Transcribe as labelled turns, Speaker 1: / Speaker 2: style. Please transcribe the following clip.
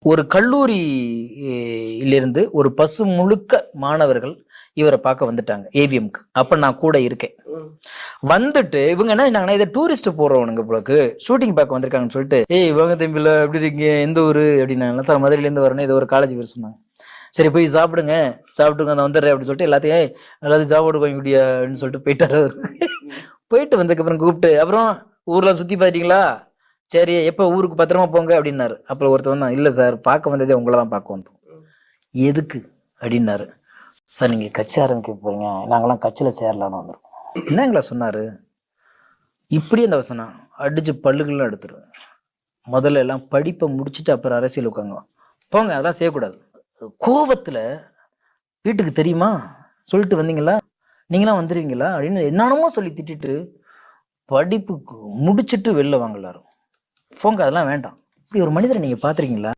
Speaker 1: ஒரு கல்லூரியிலிருந்து ஒரு பசு முழுக்க மாணவர்கள் இவரை பார்க்க வந்துட்டாங்க ஏவிஎம்க்கு. அப்ப நான் கூட இருக்கேன். வந்துட்டு இவங்க என்ன பண்ணாங்கன்னா, இதை டூரிஸ்ட் போறவனுங்க போலக்கு ஷூட்டிங் பார்க்க வந்திருக்காங்கன்னு சொல்லிட்டு, ஏய் இவங்க தம்பில எப்படி இருக்கீங்க, எந்த ஊரு அப்படின்னாங்க. சார் மதுரையில இருந்து வரணும், ஏதோ ஒரு காலேஜ் பேர் சொன்னாங்க. சரி போய் சாப்பிடுங்க, சாப்பிட்டுங்க நான் வந்துடுறேன் அப்படின்னு சொல்லிட்டு எல்லாத்தையும் சாப்பாடு வாங்கி முடியா அப்படின்னு சொல்லிட்டு போயிட்டாரு அவரு. போயிட்டு வந்ததுக்கு அப்புறம் கூப்பிட்டு, அப்புறம் ஊர்ல சுத்தி பாத்தீங்களா, சரி எப்ப ஊருக்கு பத்திரமா போங்க அப்படின்னாரு. அப்புறம் ஒருத்தர் தான், இல்ல சார் பார்க்க வந்ததே உங்களை தான் பார்க்க வந்தோம். எதுக்கு அப்படின்னாரு. சார் நீங்க கட்சி ஆரம்பிக்க போறீங்க, நாங்கெல்லாம் கட்சியில சேரலான்னு வந்திருக்கோம். என்னங்களா சொன்னாரு. இப்படி அந்த வசனம் அடிச்சு பல்லுகள்லாம் எடுத்துருவேன். முதல்ல எல்லாம் படிப்பை முடிச்சுட்டு அப்புறம் அரசியல் உட்காங்க போங்க, அதெல்லாம் செய்யக்கூடாது. கோபத்துல வீட்டுக்கு தெரியுமா சொல்லிட்டு வந்தீங்களா, நீங்களாம் வந்துருவீங்களா அப்படின்னு என்னென்னமோ சொல்லி திட்டிட்டு படிப்பு முடிச்சுட்டு வெளில வாங்கலாரும். போங்க அதெல்லாம் வேண்டாம். இப்படி ஒரு மனிதரை நீங்க பாத்திருக்கீங்களா?